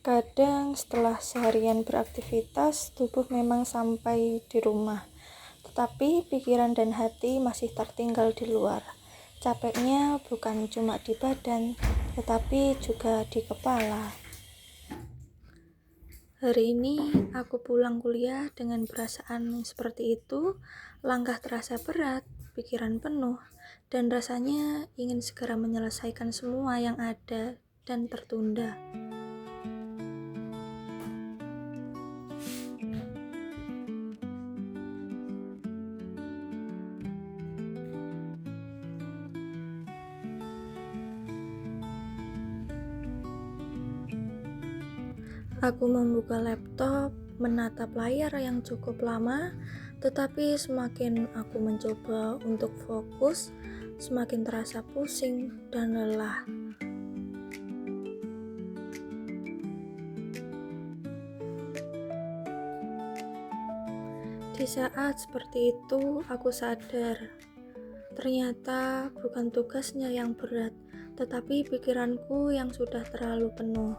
Kadang setelah seharian beraktivitas, tubuh memang sampai di rumah, tetapi pikiran dan hati masih tertinggal di luar. Capeknya bukan cuma di badan, tetapi juga di kepala. Hari ini aku pulang kuliah dengan perasaan seperti itu. Langkah terasa berat, pikiran penuh, dan rasanya ingin segera menyelesaikan semua yang ada dan tertunda. Aku membuka laptop, menatap layar yang cukup lama, tetapi semakin aku mencoba untuk fokus, semakin terasa pusing dan lelah. Di saat seperti itu, aku sadar, ternyata bukan tugasnya yang berat, tetapi pikiranku yang sudah terlalu penuh.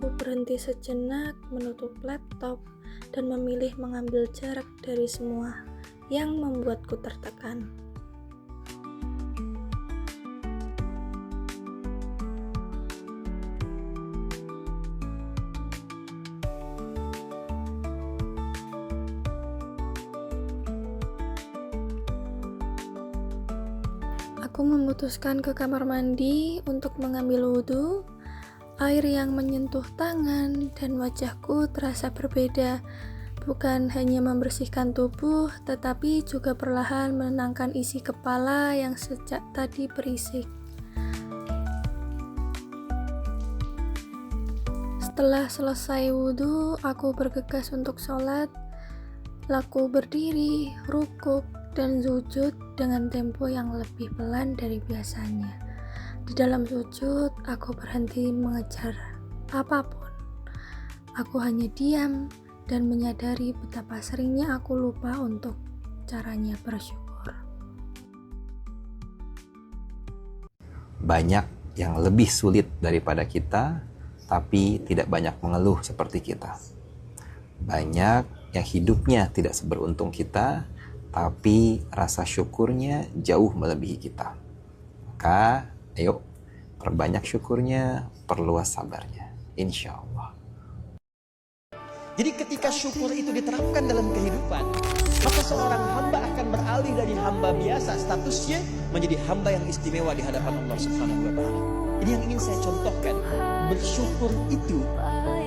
Aku berhenti sejenak, menutup laptop, dan memilih mengambil jarak dari semua yang membuatku tertekan. Aku memutuskan ke kamar mandi untuk mengambil wudhu. Air yang menyentuh tangan dan wajahku terasa berbeda, bukan hanya membersihkan tubuh, tetapi juga perlahan menenangkan isi kepala yang sejak tadi berisik. Setelah selesai wudhu, aku bergegas untuk sholat. Laku berdiri, rukuk, dan sujud dengan tempo yang lebih pelan dari biasanya. Di dalam sujud, aku berhenti mengejar apapun. Aku hanya diam dan menyadari betapa seringnya aku lupa untuk caranya bersyukur. Banyak yang lebih sulit daripada kita, tapi tidak banyak mengeluh seperti kita. Banyak yang hidupnya tidak seberuntung kita, tapi rasa syukurnya jauh melebihi kita. Maka ayo, perbanyak syukurnya, perluas sabarnya, insya Allah. Jadi ketika syukur itu diterapkan dalam kehidupan, maka seorang hamba akan beralih dari hamba biasa statusnya menjadi hamba yang istimewa di hadapan Allah Subhanahu wa Ta'ala. Ini yang ingin saya contohkan. Bersyukur itu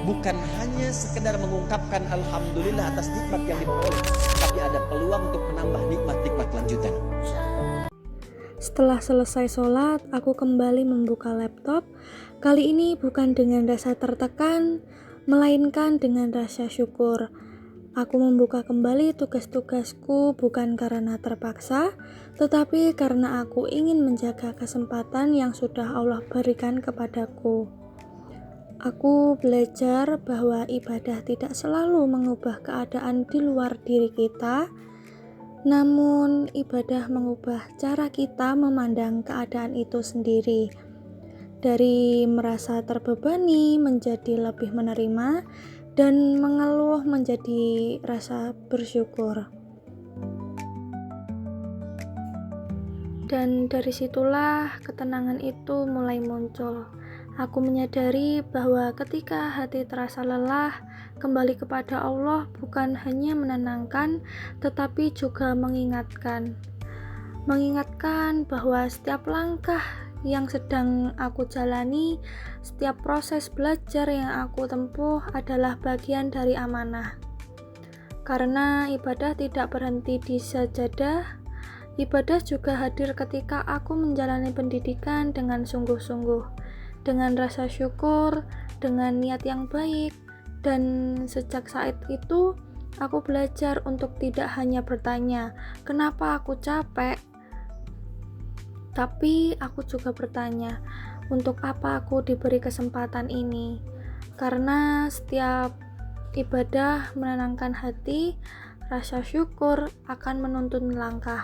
bukan hanya sekedar mengungkapkan alhamdulillah atas nikmat yang diperoleh, tapi ada peluang untuk menambah nikmat-nikmat lanjutan. Setelah selesai sholat, aku kembali membuka laptop. Kali ini bukan dengan rasa tertekan, melainkan dengan rasa syukur. Aku membuka kembali tugas-tugasku bukan karena terpaksa, tetapi karena aku ingin menjaga kesempatan yang sudah Allah berikan kepadaku. Aku belajar bahwa ibadah tidak selalu mengubah keadaan di luar diri kita, namun ibadah mengubah cara kita memandang keadaan itu sendiri. Dari merasa terbebani menjadi lebih menerima, dan mengeluh menjadi rasa bersyukur. Dan dari situlah ketenangan itu mulai muncul. Aku menyadari bahwa ketika hati terasa lelah, kembali kepada Allah bukan hanya menenangkan, tetapi juga mengingatkan. Mengingatkan bahwa setiap langkah yang sedang aku jalani, setiap proses belajar yang aku tempuh adalah bagian dari amanah. Karena ibadah tidak berhenti di sajadah, ibadah juga hadir ketika aku menjalani pendidikan dengan sungguh-sungguh, dengan rasa syukur, dengan niat yang baik, dan sejak saat itu aku belajar untuk tidak hanya bertanya, kenapa aku capek? Tapi aku juga bertanya, untuk apa aku diberi kesempatan ini? Karena setiap ibadah menenangkan hati, rasa syukur akan menuntun langkah.